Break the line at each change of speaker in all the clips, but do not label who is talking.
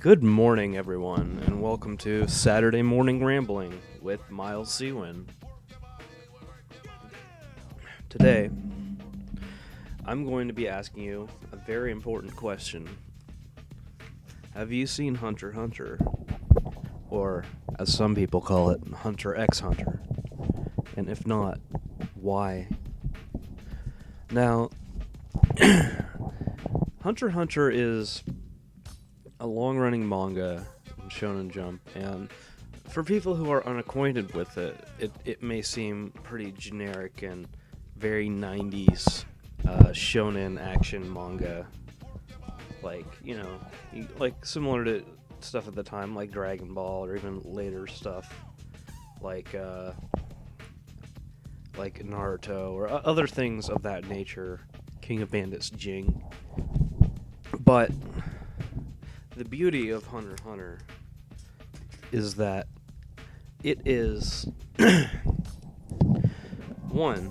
Good morning, everyone, and welcome to Saturday Morning Rambling with Miles Seawind. Today, I'm going to be asking you a very important question. Have you seen Hunter x Hunter? Or, as some people call it, Hunter x Hunter? And if not, why? Now, Hunter x Hunter is a long-running manga in Shonen Jump, and for people who are unacquainted with it, it may seem pretty generic and very 90s shonen action manga, like, like similar to stuff at the time, like Dragon Ball, or even later stuff, like Naruto, or other things of that nature, King of Bandits Jing. But the beauty of Hunter x Hunter is that it is one,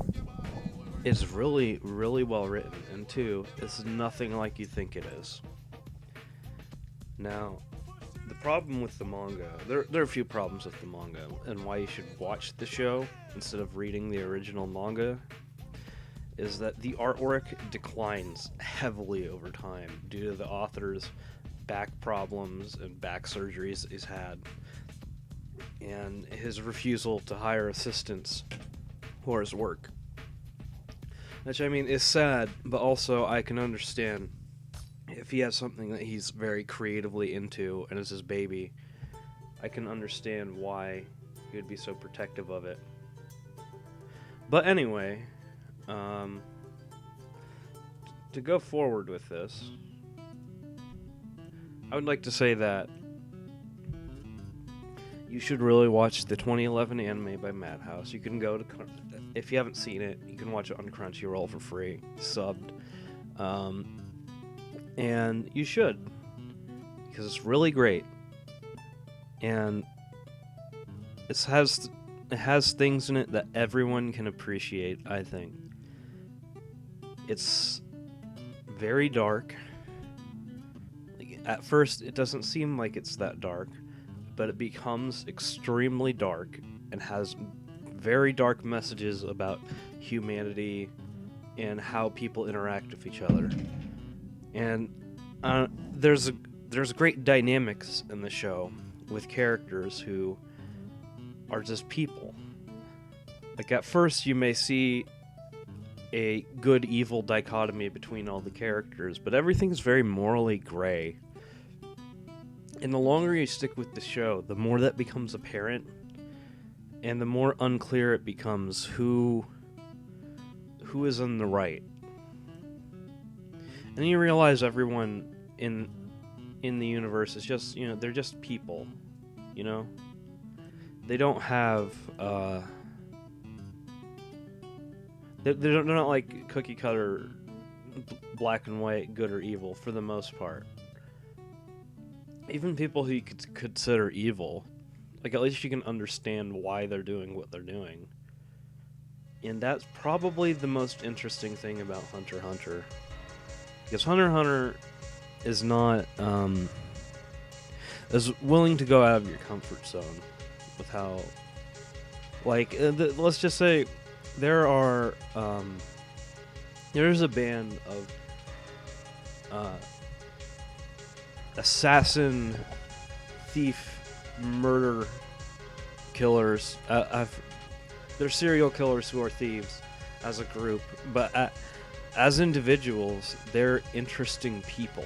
it's really, really well written, and two, it's nothing like you think it is. Now, the problem with the manga, there are a few problems with the manga, and why you should watch the show instead of reading the original manga, is that the artwork declines heavily over time due to the author's back problems and back surgeries that he's had, and his refusal to hire assistants for his work. Which, I mean, is sad, but also I can understand if he has something that he's very creatively into and is his baby. I can understand why he would be so protective of it. But anyway, to go forward with this, I would like to say that you should really watch the 2011 anime by Madhouse. You can go to, if you haven't seen it, you can watch it on Crunchyroll for free, subbed. And you should, because it's really great. And it has things in it that everyone can appreciate, I think. It's very dark. At first, it doesn't seem like it's that dark, but it becomes extremely dark and has very dark messages about humanity and how people interact with each other. And there's great dynamics in the show with characters who are just people. Like, at first, you may see a good-evil dichotomy between all the characters, but everything's very morally gray. And the longer you stick with the show, the more that becomes apparent, and the more unclear it becomes who is in the right. And then you realize everyone in the universe is just, they're just people, They don't have, they're not like cookie cutter, black and white, good or evil, for the most part. Even people who you could consider evil, like, at least you can understand why they're doing what they're doing. And that's probably the most interesting thing about Hunter x Hunter. Because Hunter x Hunter is not is willing to go out of your comfort zone with how, like, let's just say there's a band of assassin, thief, murder killers. They're serial killers who are thieves as a group, but as individuals, they're interesting people.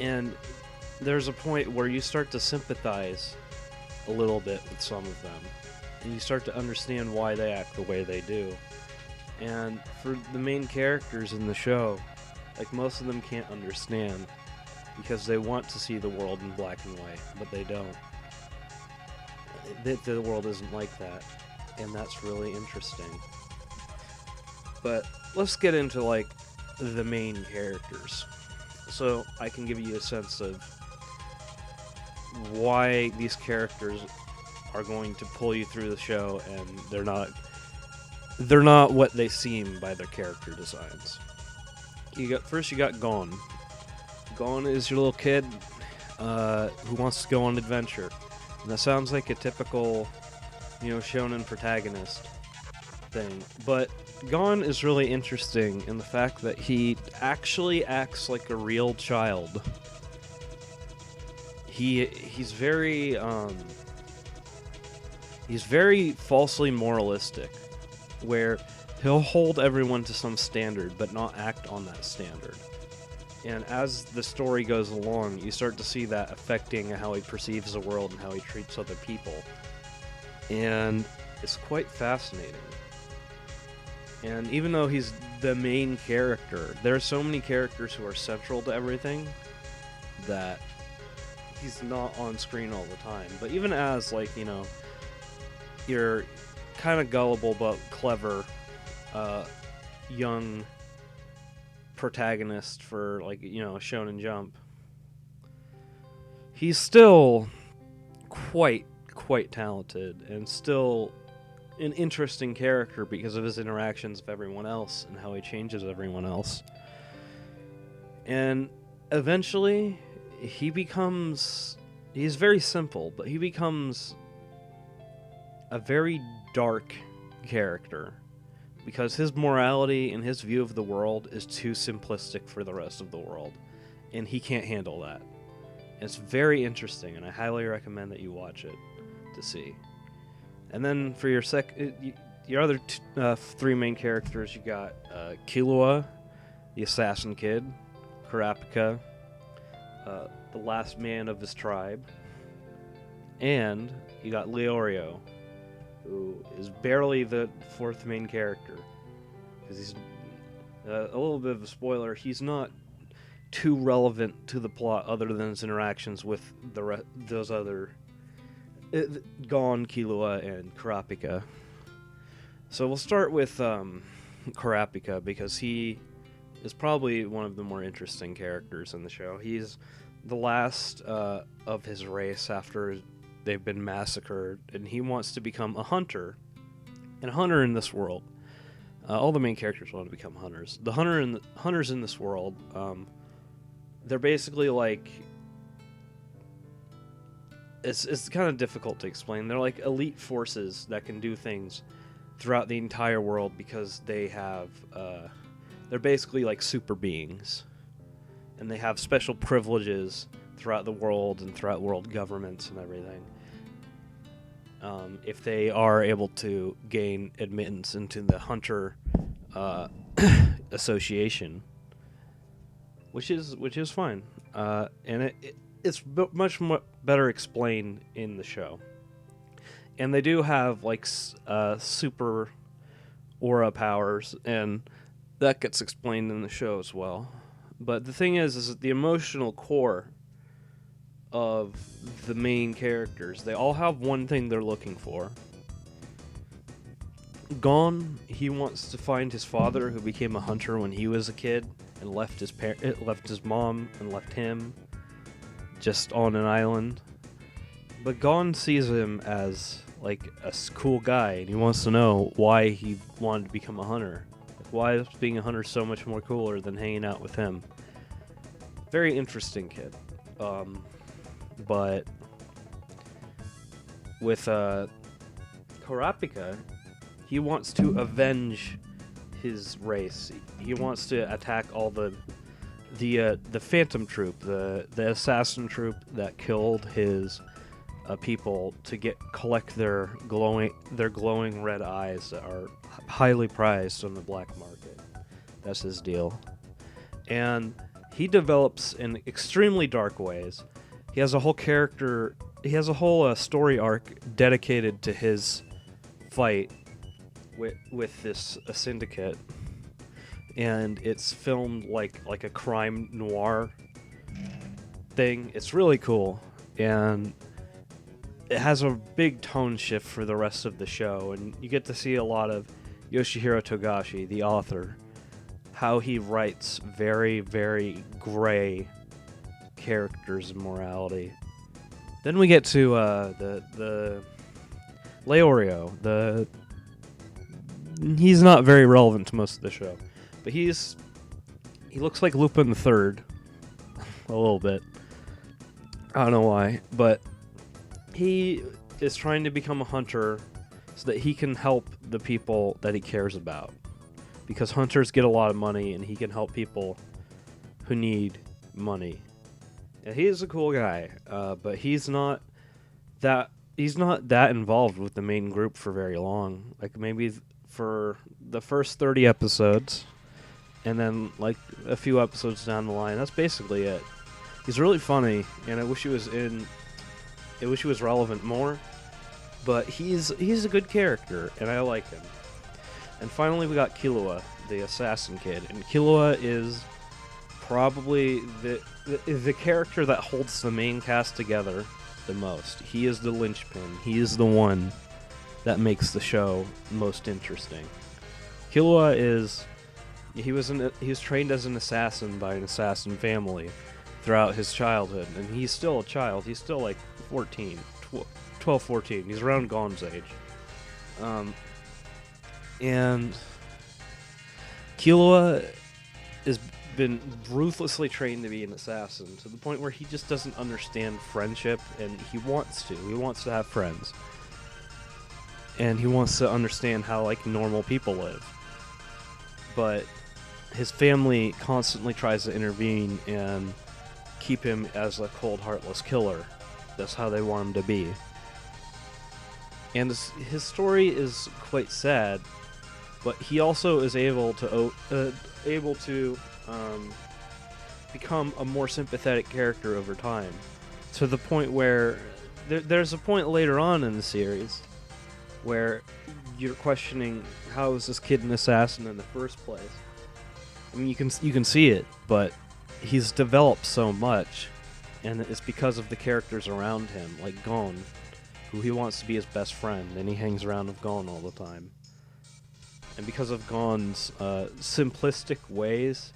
And there's a point where you start to sympathize a little bit with some of them, and you start to understand why they act the way they do. And for the main characters in the show, like, most of them can't understand, because they want to see the world in black and white, but they don't. The world isn't like that, and that's really interesting. But let's get into, like, the main characters, so I can give you a sense of why these characters are going to pull you through the show, and they're not what they seem by their character designs. First you got Gon. Gon is your little kid who wants to go on adventure. And that sounds like a typical, shonen protagonist thing. But Gon is really interesting in the fact that he actually acts like a real child. He's very falsely moralistic, where he'll hold everyone to some standard but not act on that standard. And as the story goes along, you start to see that affecting how he perceives the world and how he treats other people. And it's quite fascinating. And even though he's the main character, there are so many characters who are central to everything that he's not on screen all the time. But even as, you're kind of gullible but clever young protagonist for, Shonen Jump, he's still quite talented and still an interesting character because of his interactions with everyone else and how he changes everyone else. And eventually, he's very simple, but he becomes a very dark character because his morality and his view of the world is too simplistic for the rest of the world, and he can't handle that. It's very interesting, and I highly recommend that you watch it to see. And then for your other three main characters, you got Killua, the assassin kid, Kurapika, the last man of his tribe, and you got Leorio, who is barely the fourth main character. Because he's a little bit of a spoiler, he's not too relevant to the plot other than his interactions with those other Gon, Killua, and Kurapika. So we'll start with Kurapika because he is probably one of the more interesting characters in the show. He's the last of his race after they've been massacred, and he wants to become a hunter. And a hunter in this world, all the main characters want to become hunters. The hunters in this world, they're basically like, it's kind of difficult to explain. They're like elite forces that can do things throughout the entire world because they have, they're basically like super beings. And they have special privileges throughout the world and throughout world governments and everything. If they are able to gain admittance into the Hunter Association, which is fine, and it's much better explained in the show. And they do have super aura powers, and that gets explained in the show as well. But the thing is that the emotional core of the main characters, they all have one thing they're looking for. Gon, he wants to find his father, who became a hunter when he was a kid and left his mom and left him just on an island. But Gon sees him as like a cool guy, and he wants to know why he wanted to become a hunter. Why is being a hunter so much more cooler than hanging out with him? Very interesting kid. But with Kurapika, he wants to avenge his race. He wants to attack all the Phantom Troop, the assassin troop that killed his people to collect their glowing red eyes that are highly prized on the black market. That's his deal. And he develops in extremely dark ways. He has a whole story arc dedicated to his fight with this syndicate, and it's filmed like a crime noir thing. It's really cool, and it has a big tone shift for the rest of the show, and you get to see a lot of Yoshihiro Togashi, the author, how he writes very, very gray characters and morality. Then we get to the Leorio. He's not very relevant to most of the show, but he looks like Lupin the Third a little bit. I don't know why, but he is trying to become a hunter so that he can help the people that he cares about. Because hunters get a lot of money, and he can help people who need money. And he is a cool guy, but he's not that involved with the main group for very long. Like maybe for the first 30 episodes, and then like a few episodes down the line. That's basically it. He's really funny, and I wish he was relevant more. But he's a good character, and I like him. And finally, we got Killua, the assassin kid, and Killua is probably the character that holds the main cast together the most. He is the linchpin. He is the one that makes the show most interesting. Killua he was trained as an assassin by an assassin family throughout his childhood, and he's still a child. He's still like 12, 14. He's around Gon's age. And Killua has been ruthlessly trained to be an assassin to the point where he just doesn't understand friendship, and he wants to. He wants to have friends. And he wants to understand how, like, normal people live. But his family constantly tries to intervene and keep him as a cold, heartless killer. That's how they want him to be. And his story is quite sad, but he also is able to become a more sympathetic character over time, to the point where there's a point later on in the series where you're questioning, how is this kid an assassin in the first place? I mean, you can see it, but he's developed so much, and it's because of the characters around him, like Gon, who he wants to be his best friend, and he hangs around with Gon all the time. And because of Gon's simplistic ways,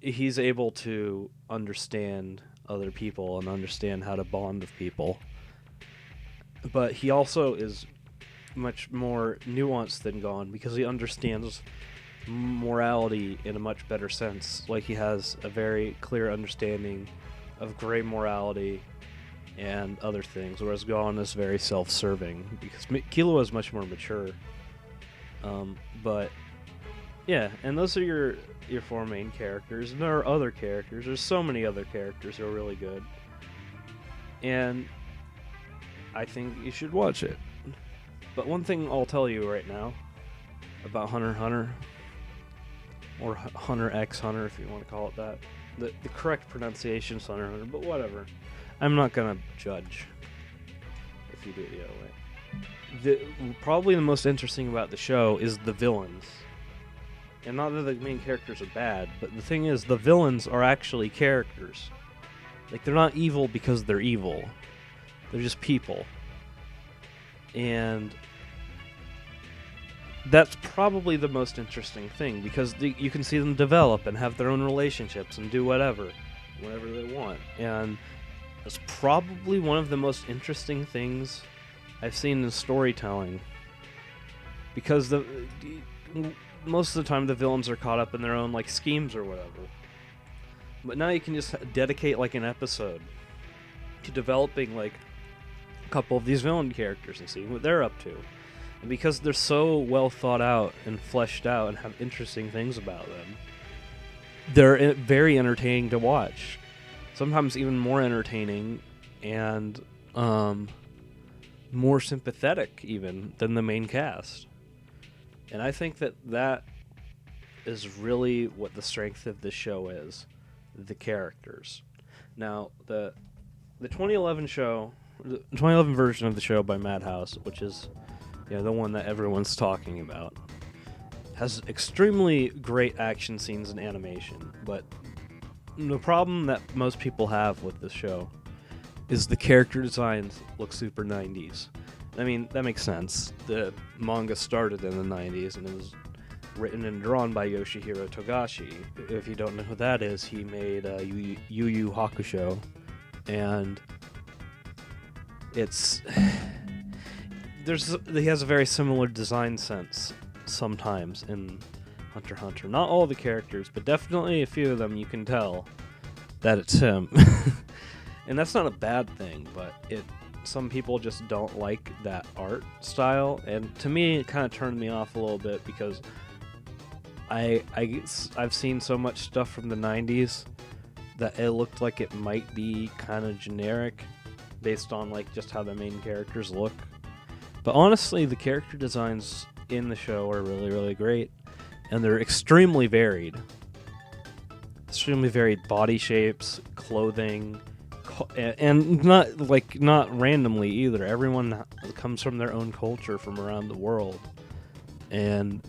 he's able to understand other people and understand how to bond with people. But he also is much more nuanced than Gon, because he understands morality in a much better sense. Like, he has a very clear understanding of gray morality and other things, whereas Gon is very self-serving, because Killua is much more mature. But yeah, and those are your four main characters, and there are other characters. There's so many other characters who are really good, and I think you should watch it. But one thing I'll tell you right now about Hunter x Hunter, or Hunter x Hunter if you want to call it that, the correct pronunciation is Hunter x Hunter, but whatever. I'm not gonna judge if you do it the other way. Probably the most interesting about the show is the villains. And not that the main characters are bad, but the thing is, the villains are actually characters. Like, they're not evil because they're evil. They're just people. And that's probably the most interesting thing, because you can see them develop and have their own relationships and do whatever they want. And it's probably one of the most interesting things I've seen in storytelling, because most of the time the villains are caught up in their own, like, schemes or whatever. But now you can just dedicate, like, an episode to developing, like, a couple of these villain characters and seeing what they're up to. And because they're so well thought out and fleshed out and have interesting things about them, they're very entertaining to watch. Sometimes even more entertaining and more sympathetic even than the main cast. And I think that is really what the strength of the show is, the characters. Now, the 2011 show, the 2011 version of the show by Madhouse, which is the one that everyone's talking about, has extremely great action scenes and animation, but the problem that most people have with this show is the character designs look super 90s. I mean, that makes sense. The manga started in the 90s, and it was written and drawn by Yoshihiro Togashi. If you don't know who that is, he made Yu Yu Hakusho, and he has a very similar design sense sometimes in Hunter x Hunter. Not all the characters, but definitely a few of them you can tell that it's him. And that's not a bad thing, but some people just don't like that art style, and to me it kind of turned me off a little bit because I've seen so much stuff from the 90s that it looked like it might be kind of generic based on like just how the main characters look. But honestly, the character designs in the show are really, really great, and they're extremely varied. Extremely varied body shapes, clothing, and not randomly either. Everyone comes from their own culture from around the world, and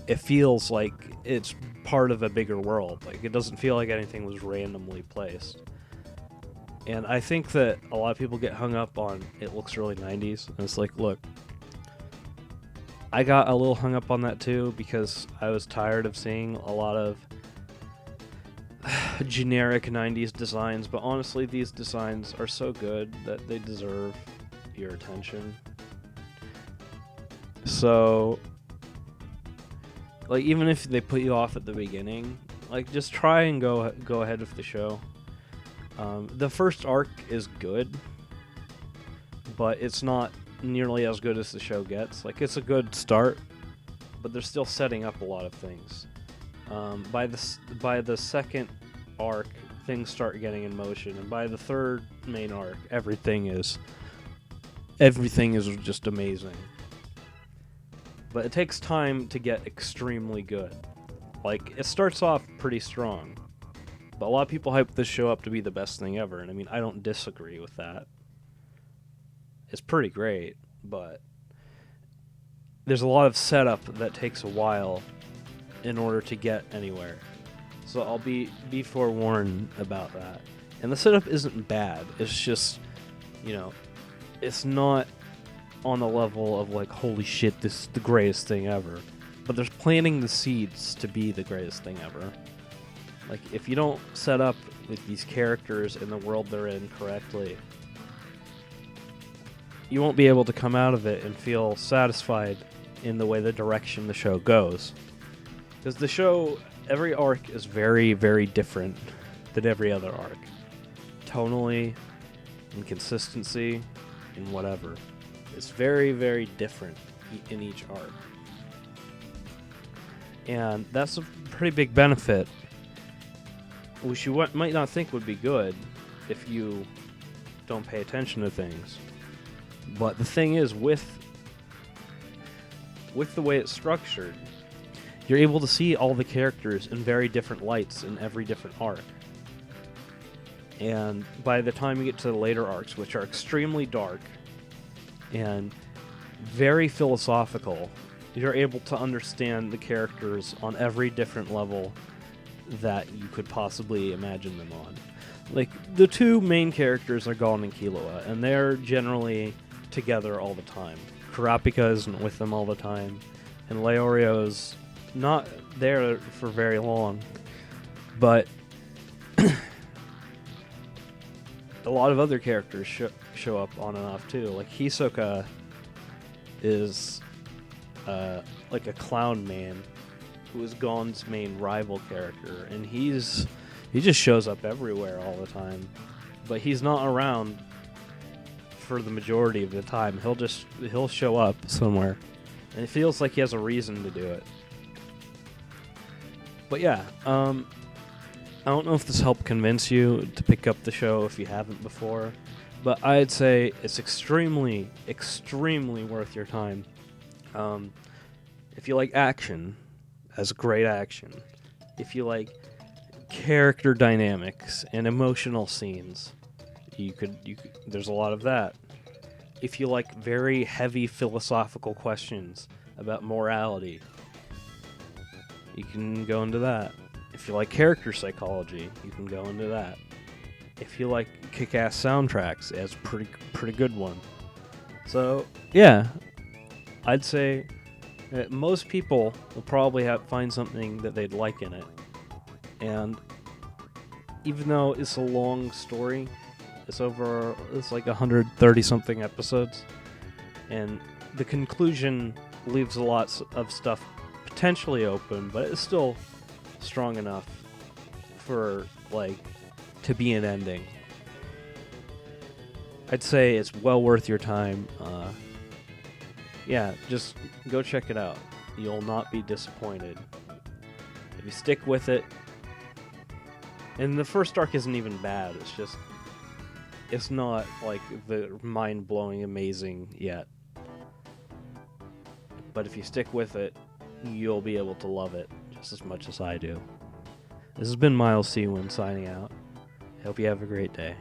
it feels like it's part of a bigger world. Like, it doesn't feel like anything was randomly placed. And I think that a lot of people get hung up on it looks really 90s, and it's like, look, I got a little hung up on that too because I was tired of seeing a lot of generic 90s designs, but honestly, these designs are so good that they deserve your attention. So, like, even if they put you off at the beginning, like, just try and go ahead with the show. The first arc is good, but it's not nearly as good as the show gets. Like, it's a good start, but they're still setting up a lot of things. By the second arc, things start getting in motion, and by the third main arc, everything is just amazing. But it takes time to get extremely good. Like, it starts off pretty strong, but a lot of people hype this show up to be the best thing ever, and I mean, I don't disagree with that. It's pretty great, but there's a lot of setup that takes a while in order to get anywhere. So I'll be forewarned about that. And the setup isn't bad. It's just, it's not on the level of like, holy shit, this is the greatest thing ever. But there's planting the seeds to be the greatest thing ever. Like, if you don't set up with these characters in the world they're in correctly, you won't be able to come out of it and feel satisfied in the way the direction the show goes. Because the show, every arc is very, very different than every other arc. Tonally, in consistency, in whatever. It's very, very different in each arc. And that's a pretty big benefit, which you might not think would be good if you don't pay attention to things. But the thing is, with the way it's structured, you're able to see all the characters in very different lights in every different arc. And by the time you get to the later arcs, which are extremely dark and very philosophical, you're able to understand the characters on every different level that you could possibly imagine them on. Like, the two main characters are Gon and Killua, and they're generally together all the time. Kurapika isn't with them all the time, and Leorio's not there for very long, but a lot of other characters show up on and off too. Like, Hisoka is like a clown man who is Gon's main rival character, and he just shows up everywhere all the time, but he's not around for the majority of the time. He'll show up somewhere, and it feels like he has a reason to do it. But yeah, I don't know if this helped convince you to pick up the show if you haven't before, but I'd say it's extremely, extremely worth your time. If you like action, has great action. If you like character dynamics and emotional scenes, you could there's a lot of that. If you like very heavy philosophical questions about morality, you can go into that. If you like character psychology, you can go into that. If you like kick-ass soundtracks, it's a pretty good one. So, yeah, I'd say that most people will probably find something that they'd like in it. And even though it's a long story, it's like 130-something episodes, and the conclusion leaves a lot of stuff potentially open, but it's still strong enough for, like, to be an ending. I'd say it's well worth your time. Yeah, just go check it out. You'll not be disappointed. If you stick with it, and the first arc isn't even bad, it's not like the mind-blowing amazing yet. But if you stick with it, you'll be able to love it just as much as I do. This has been Miles Seawind signing out. Hope you have a great day.